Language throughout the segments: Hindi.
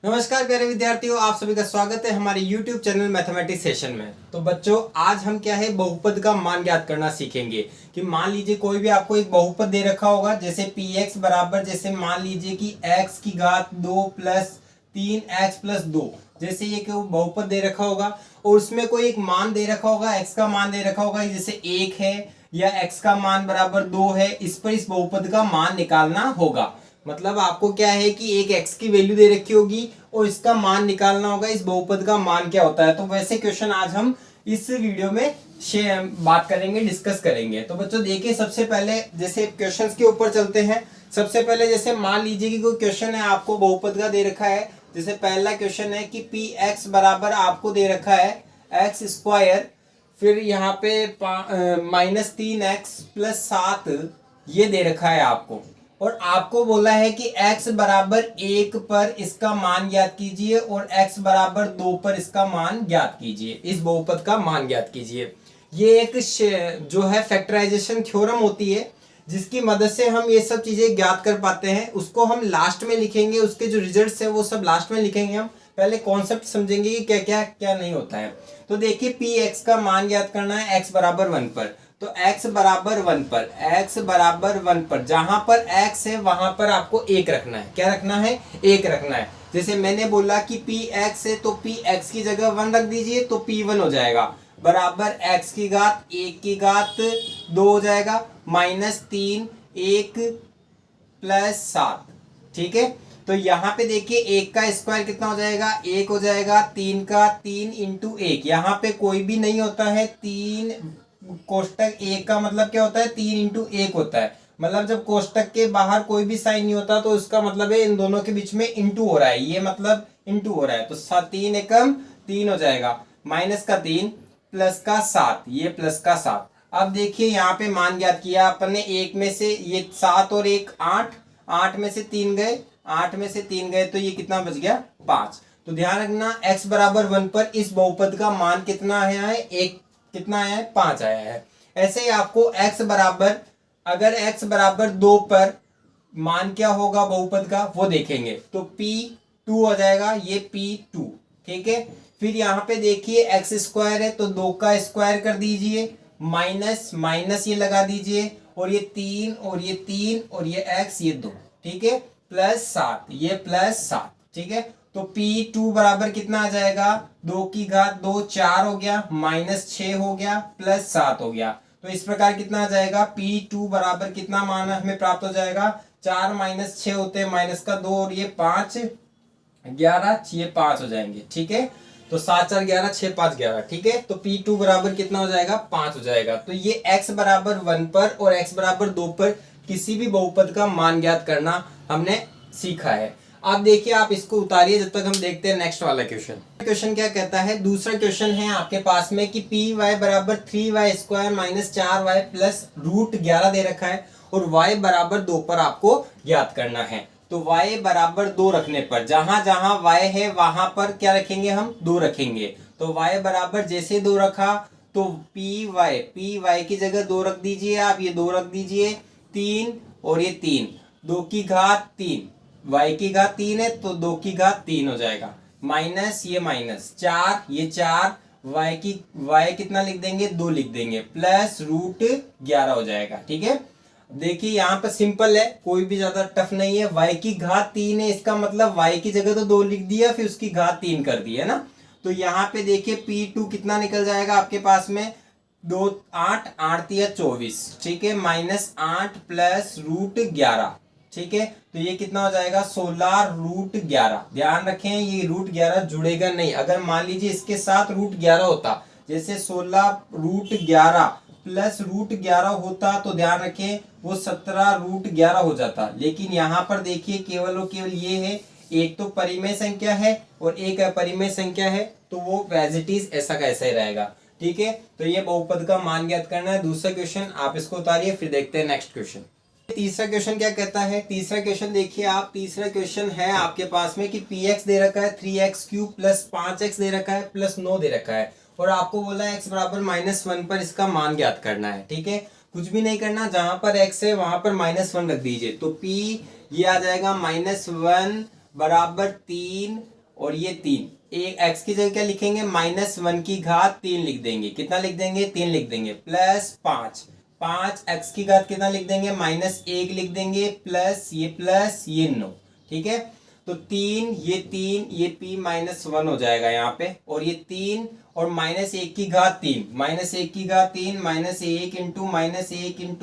नमस्कार प्यारे विद्यार्थियों, आप सभी का स्वागत है हमारे YouTube चैनल मैथमेटिक्स सेशन में। तो बच्चों, आज हम क्या है बहुपद का मान ज्ञात करना सीखेंगे। कि मान लीजिए कोई भी आपको एक बहुपद दे रखा होगा, जैसे px बराबर, जैसे मान लीजिए कि x की घात 2 प्लस 3x प्लस 2, जैसे ये कोई बहुपद दे रखा होगा और उसमें कोई एक मान दे रखा होगा, x का मान दे रखा होगा, जैसे 1 है या x का मान बराबर 2 है। इस पर इस बहुपद का मान निकालना होगा। मतलब आपको क्या है कि एक x की वैल्यू दे रखी होगी और इसका मान निकालना होगा, इस बहुपद का मान क्या होता है। तो वैसे क्वेश्चन आज हम इस वीडियो में बात करेंगे, डिस्कस करेंगे। तो बच्चों देखिए, सबसे पहले जैसे क्वेश्चंस के ऊपर चलते हैं। सबसे पहले जैसे मान लीजिए कि कोई क्वेश्चन है, आपको बहुपद का दे रखा है। जैसे पहला क्वेश्चन है कि पी एक्स बराबर आपको दे रखा है एक्स स्क्वायर, फिर यहाँ पे -3x प्लस 7 ये दे रखा है आपको। और आपको बोला है कि x बराबर 1 पर इसका मान ज्ञात कीजिए और x बराबर 2 पर इसका मान ज्ञात कीजिए, इस बहुपद का मान ज्ञात कीजिए। ये एक जो है फैक्टराइजेशन थ्योरम होती है, जिसकी मदद से हम ये सब चीजें ज्ञात कर पाते हैं। उसको हम लास्ट में लिखेंगे, उसके जो रिजल्ट्स हैं वो सब लास्ट में लिखेंगे। हम पहले कॉन्सेप्ट समझेंगे कि क्या क्या क्या नहीं होता है। तो देखिए, पी एक्स का मान ज्ञात करना है x बराबर 1 पर। तो x बराबर 1 पर, x बराबर 1 पर जहां पर x है वहां पर आपको 1 रखना है। क्या रखना है? 1 रखना है। जैसे मैंने बोला कि पी एक्स है तो पी एक्स की जगह 1 रख दीजिए तो p1 हो जाएगा, बराबर x की घात 1 की घात 2 हो जाएगा, -3 1 प्लस 7। ठीक है, तो यहाँ पे देखिए 1 का स्क्वायर कितना हो जाएगा? 1 हो जाएगा। 3 का 3 इंटू 1, यहाँ पे कोई भी नहीं होता है। 3 कोष्टक 1 का मतलब क्या होता है? 3 इंटू 1 होता है। मतलब जब कोष्टक के बाहर कोई भी साइन नहीं होता तो उसका मतलब है इन दोनों के बीच में इंटू हो रहा है, ये मतलब इंटू हो रहा है। तो 3 एकम 3 हो जाएगा, माइनस का 3 प्लस का 7, ये प्लस का 7। अब देखिए यहाँ पे मान ज्ञात किया अपन ने। 1 में से ये 7 और 1 8, 8 में से 3 गए, 8 में से 3 गए तो ये कितना बच गया? 5। तो ध्यान रखना, x बराबर 1 पर इस बहुपद का मान कितना आया है? 1 कितना आया है? 5 आया है। ऐसे ही आपको x बराबर, अगर x बराबर 2 पर मान क्या होगा बहुपद का वो देखेंगे। तो p2 हो जाएगा, ये p2। ठीक है, फिर यहाँ पे देखिए एक्स स्क्वायर है तो 2 का स्क्वायर कर दीजिए, माइनस माइनस ये लगा दीजिए, और ये 3 और ये 3 और ये x ये 2। ठीक है, प्लस 7, ये प्लस 7। ठीक है, तो p2 बराबर कितना आ जाएगा? 2 की घात 2 4 हो गया, -6 हो गया, प्लस 7 हो गया। तो इस प्रकार कितना आ जाएगा? p2 बराबर कितना मान हमें प्राप्त हो जाएगा? 4 - 6 होते हैं, माइनस का 2 और ये 5 11, ये 5 हो जाएंगे। ठीक है, तो 7 4 11, 6 5 11। ठीक है, तो p2 बराबर कितना हो जाएगा? 5 हो जाएगा। तो ये x बराबर 1 पर और x बराबर 2 पर किसी भी बहुपद का मान ज्ञात करना हमने सीखा है। आप देखिए, आप इसको उतारिए जब तक हम देखते हैं नेक्स्ट वाला क्वेश्चन। क्वेश्चन क्या कहता है? दूसरा क्वेश्चन है आपके पास में कि पी वाई बराबर 3y square minus 4y plus √11 दे रखा है और y बराबर 2 पर आपको ज्ञात करना है। तो y बराबर 2 रखने पर, जहां जहां y है वहां पर क्या रखेंगे? हम 2 रखेंगे। तो y बराबर जैसे 2 रखा तो पी वाई की जगह 2 रख दीजिए आप, ये 2 रख दीजिए। 3 और ये 3, 2 की घात 3, y की घात 3 है तो 2 की घात 3 हो जाएगा, माइनस ये माइनस 4, ये 4, y कितना लिख देंगे? 2 लिख देंगे, प्लस √11 हो जाएगा। ठीक है, देखिए यहाँ पर सिंपल है, कोई भी ज्यादा टफ नहीं है। y की घात 3 है, इसका मतलब y की जगह तो 2 लिख दिया, फिर उसकी घात 3 कर दी है ना। तो यहाँ पे देखिए p2 कितना निकल जाएगा आपके पास में? 2 8 8 या 24। ठीक है, -8 प्लस √11। ठीक है, तो ये कितना हो जाएगा? 16 √11। ध्यान रखें, ये √11 जुड़ेगा नहीं। अगर मान लीजिए इसके साथ √11 होता, जैसे 16 √11 प्लस √11 होता, तो ध्यान रखें वो 17 √11 हो जाता। लेकिन यहाँ पर देखिए केवल और केवल ये है, एक तो परिमेय संख्या है और एक अपरिमेय संख्या है, तो वो एज इट इज ऐसा का ऐसा ही रहेगा। ठीक है, तो ये बहुपद का मान ज्ञात करना है। दूसरा क्वेश्चन आप इसको उतारिए, फिर देखते हैं नेक्स्ट क्वेश्चन। तीसरा क्वेश्चन क्या कहता है? तीसरा क्वेश्चन देखिए आप, तीसरा क्वेश्चन है आपके पास में कि px दे रखा है 3x³ प्लस 5x दे रखा है प्लस 9 दे रखा है और आपको बोला है x बराबर -1 पर इसका मान ज्ञात करना है। ठीक है, कुछ भी नहीं करना, जहां पर x है वहां पर -1 रख दीजिए। तो p ये आ जाएगा -1 बराबर 3 और ये 3, एक x की जगह क्या लिखेंगे, -1 की घात 3 लिख देंगे। कितना लिख देंगे, 3 लिख देंगे। प्लस 5 x की घात कितना लिख देंगे, -1 लिख देंगे। प्लस ये 9। ठीक है, तो 3 ये p -1 हो जाएगा यहाँ पे, और ये 3 और -1 की घात 3, -1 की घात 3, -1 इंटू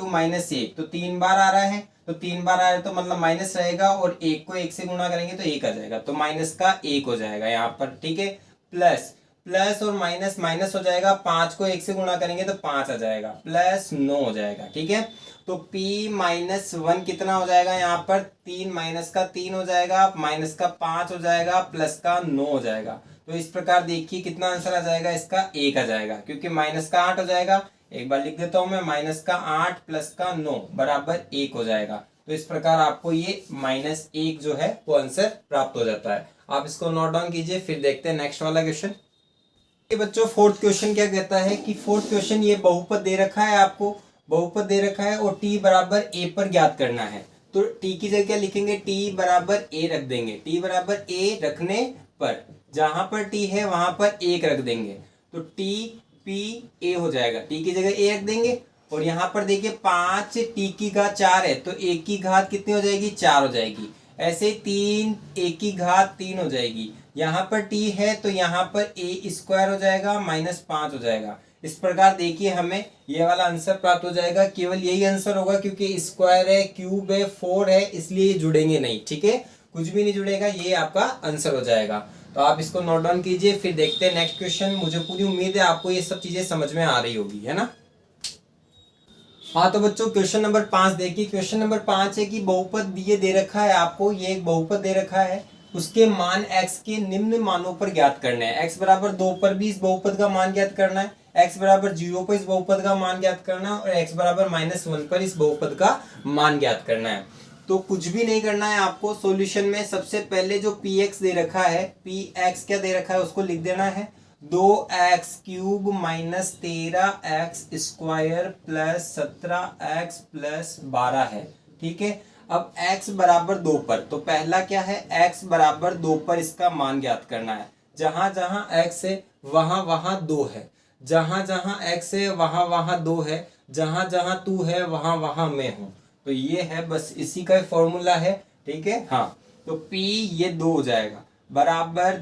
-1 तो 3 बार आ रहा है, तो 3 बार आ रहा है तो मतलब माइनस रहेगा, और 1 को 1 से गुणा करेंगे तो 1 आ जाएगा, तो -1 हो जाएगा यहाँ पर। ठीक है, प्लस और माइनस माइनस हो जाएगा, 5 को 1 से गुणा करेंगे तो 5 आ जाएगा, प्लस 9 हो जाएगा। ठीक है, तो p -1 कितना हो जाएगा यहाँ पर, 3 माइनस का 3 हो जाएगा, माइनस का 5 हो जाएगा, प्लस का 9 हो जाएगा। तो इस प्रकार देखिए कितना आंसर आ जाएगा इसका, 1 आ जाएगा, क्योंकि माइनस का 8 हो जाएगा। एक बार लिख देता हूं मैं, -8 प्लस का 9 बराबर 1 हो जाएगा। तो इस प्रकार आपको ये -1 जो है वो आंसर प्राप्त हो जाता है। आप इसको नोट डाउन कीजिए, फिर देखते हैं नेक्स्ट वाला क्वेश्चन। बच्चों फोर्थ क्वेश्चन क्या कहता है कि फोर्थ क्वेश्चन ये बहुपद दे रखा है, आपको बहुपद दे रखा है और t बराबर a पर ज्ञात करना है। तो t की जगह क्या लिखेंगे, t बराबर a रख देंगे। t बराबर a रखने पर जहां पर t है वहां पर 1 रख देंगे, तो t p a हो जाएगा। t की जगह a रख देंगे, और यहाँ पर देखिए 5 t की घात 4 है, तो a की घात कितनी हो जाएगी, 4 हो जाएगी। ऐसे 3 a की घात 3 हो जाएगी। यहाँ पर t है तो यहाँ पर a स्क्वायर हो जाएगा, -5 हो जाएगा। इस प्रकार देखिए हमें ये वाला आंसर प्राप्त हो जाएगा। केवल यही आंसर होगा क्योंकि स्क्वायर है, क्यूब है, 4 है, इसलिए ये जुड़ेंगे नहीं। ठीक है, कुछ भी नहीं जुड़ेगा, ये आपका आंसर हो जाएगा। तो आप इसको नोट डाउन कीजिए, फिर देखते हैं नेक्स्ट क्वेश्चन। मुझे पूरी उम्मीद है आपको ये सब चीजें समझ में आ रही होगी, है ना। हाँ तो बच्चों क्वेश्चन नंबर 5 देखिए। क्वेश्चन नंबर 5 है कि बहुपद ये दे रखा है आपको, ये एक बहुपद दे रखा है, उसके मान x के निम्न मानों पर ज्ञात करना है। x बराबर 2 पर भी इस बहुपद का मान ज्ञात करना है, x बराबर 0 पर इस बहुपद का मान ज्ञात करना है, और x बराबर -1 पर इस बहुपद का मान ज्ञात करना है। तो कुछ भी नहीं करना है आपको सॉल्यूशन में। सबसे पहले जो px दे रखा है, px क्या दे रखा है उसको लिख देना है, 2x³ -13x square plus 17x plus 12 है। ठीक है, अब x बराबर 2 पर, तो पहला क्या है, x बराबर 2 पर इसका मान ज्ञात करना है। जहां जहां x है वहां वहां 2 है, जहां जहां x है वहां वहां 2 है, जहां जहां तू है वहां वहां मैं हूं। तो ये है, बस इसी का फॉर्मूला है। ठीक है, हाँ तो p ये 2 हो जाएगा, बराबर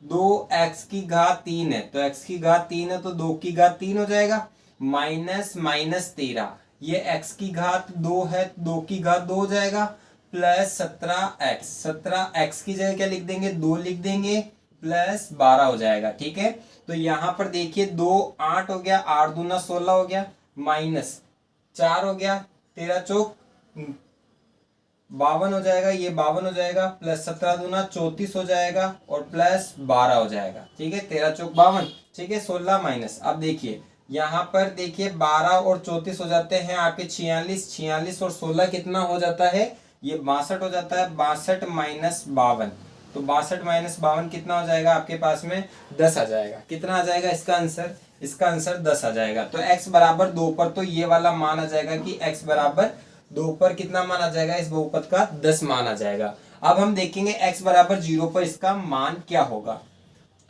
2x की घात 3 है, तो x की घात 3 है तो 2 की घात 3 हो जाएगा, -13, ये x की घात 2 है, 2 की घात 2 हो जाएगा, प्लस 17x की जगह क्या लिख देंगे, 2 लिख देंगे, प्लस 12 हो जाएगा। ठीक है, तो यहाँ पर देखिए 2 8 हो गया, 8 दूना 16 हो गया, -4 हो गया, 13 चौक 52 हो जाएगा, ये 52 हो जाएगा, प्लस 17 दूना 34 हो जाएगा, और प्लस 12 हो जाएगा। ठीक है, 13 चौक 52। ठीक है, 16 माइनस, अब देखिए यहाँ पर देखिए 12 और 34 हो जाते हैं आपके 46 और 16 कितना हो जाता है, ये 62 हो जाता है, 62 माइनस 52, तो 62 माइनस 52 कितना हो जाएगा आपके पास में, 10 आ जाएगा। कितना आ जाएगा इसका आंसर, इसका आंसर 10 आ जाएगा। तो x बराबर 2 पर तो ये वाला मान आ जाएगा कि x बराबर 2 पर कितना मान आ जाएगा, इस बहुपद का 10 मान आ जाएगा। अब हम देखेंगे x बराबर 0 पर इसका मान क्या होगा,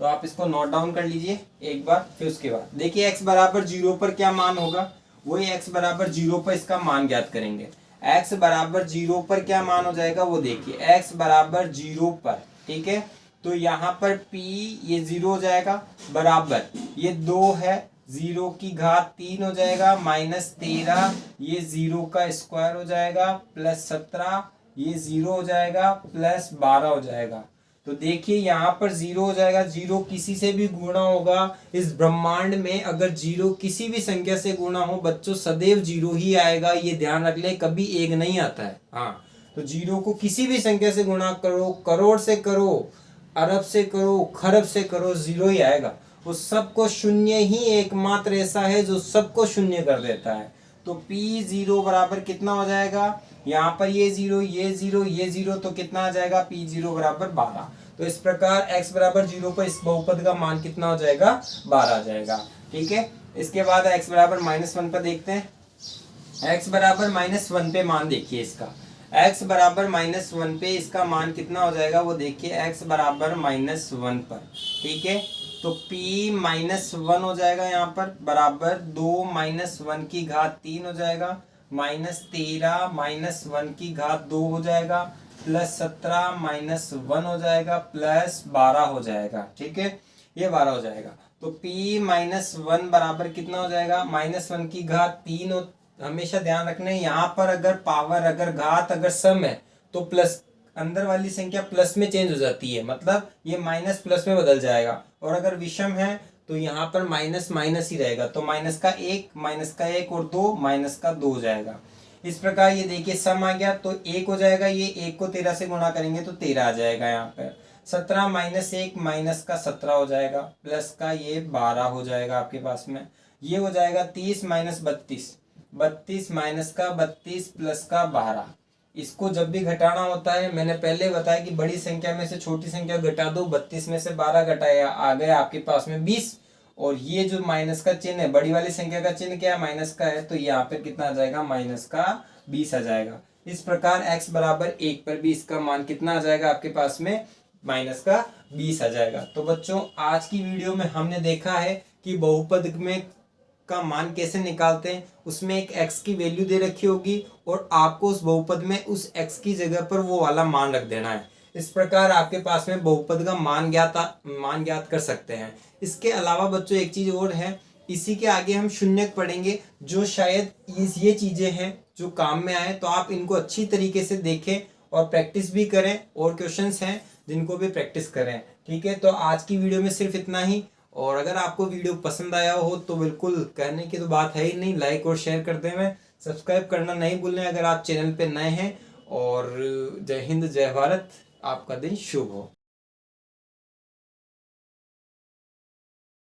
तो आप इसको नोट डाउन कर लीजिए एक बार, फिर उसके बाद देखिए x बराबर 0 पर क्या मान होगा, वही x बराबर 0 पर इसका मान ज्ञात करेंगे। x बराबर 0 पर क्या मान हो जाएगा वो देखिए, x बराबर 0 पर, ठीक है, तो यहाँ पर p ये 0 हो जाएगा, बराबर ये 2 है, 0 की घात 3 हो जाएगा, -13 ये 0 का स्क्वायर हो जाएगा, प्लस 17 ये 0 हो जाएगा, प्लस 12 हो जाएगा। तो देखिए यहाँ पर 0 हो जाएगा, 0 किसी से भी गुणा होगा इस ब्रह्मांड में, अगर 0 किसी भी संख्या से गुणा हो बच्चों सदैव 0 ही आएगा, ये ध्यान रख ले, कभी 1 नहीं आता है। हाँ तो 0 को किसी भी संख्या से गुणा करो, करोड़ से करो, अरब से करो, खरब से करो, 0 ही आएगा। उस सबको शून्य ही एकमात्र ऐसा है जो सबको शून्य कर देता है। तो p0 बराबर कितना हो जाएगा, यहाँ पर ये 0 ये 0 ये 0, तो कितना आ जाएगा, p0 बराबर 12। तो इस प्रकार x बराबर 0 पर इस बहुपद का मान कितना हो जाएगा, 12 आ जाएगा। ठीक है, इसके बाद x बराबर -1 पर देखते हैं। x बराबर -1 पे मान देखिए इसका, x बराबर -1 पे इसका मान कितना हो जाएगा वो देखिए, x बराबर -1 पर, ठीक है। तो p -1 हो जाएगा यहाँ पर, बराबर 2 -1 की घात 3 हो जाएगा, -13 -1 की घात 2 हो जाएगा, +17 -1 हो जाएगा, +12 हो जाएगा, ठीक है। ये 12 हो जाएगा। तो p -1 बराबर कितना हो जाएगा, -1 की घात 3 हो। हमेशा ध्यान रखना है यहाँ पर अगर पावर, अगर घात, अगर सम है तो प्लस, अंदर वाली संख्या प्लस में चेंज हो जाती है, मतलब ये माइनस प्लस में बदल जाएगा। और अगर विषम है तो यहाँ पर माइनस माइनस ही रहेगा, तो माइनस का एक और 2, माइनस का 2 हो जाएगा। इस प्रकार ये देखिए सम आ गया, तो 1 हो जाएगा, ये 1 को 13 से गुणा करेंगे तो 13 आ जाएगा यहाँ पर। 17 -1 माइनस का 17 हो जाएगा, प्लस का ये 12 हो जाएगा आपके पास में। ये हो जाएगा 30 -32, 32 माइनस का 32 प्लस का 12। इसको जब भी घटाना होता है, मैंने पहले बताया कि बड़ी संख्या में से छोटी संख्या घटा दो, 32 में से 12 घटाया, आ गया आपके पास में 20। और ये जो माइनस का चिन्ह है, बड़ी वाली संख्या का चिन्ह क्या है, माइनस का है, तो यहाँ पे कितना आ जाएगा, माइनस का 20 आ जाएगा। इस प्रकार x बराबर 1 पर भी इसका मान कितना आ जाएगा आपके पास में, माइनस का 20 आ जाएगा। तो बच्चों आज की वीडियो में हमने देखा है कि बहुपद में का मान कैसे निकालते हैं। उसमें एक x की वैल्यू दे रखी होगी और आपको उस बहुपद में उस x की जगह पर वो वाला मान रख देना है। इस प्रकार आपके पास में बहुपद का मान ज्ञात कर सकते हैं। इसके अलावा बच्चों एक चीज और है, इसी के आगे हम शून्यक पढ़ेंगे, जो शायद ये चीजें हैं जो काम में आए, तो आप इनको अच्छी तरीके से देखें और प्रैक्टिस भी करें, और क्वेश्चंस हैं जिनको भी प्रैक्टिस करें, ठीक है। तो आज की वीडियो में सिर्फ इतना ही, और अगर आपको वीडियो पसंद आया हो तो बिल्कुल कहने की तो बात है ही नहीं, लाइक और शेयर कर दें, सब्सक्राइब करना नहीं भूलें अगर आप चैनल पे नए हैं। और जय हिंद, जय भारत, आपका दिन शुभ हो।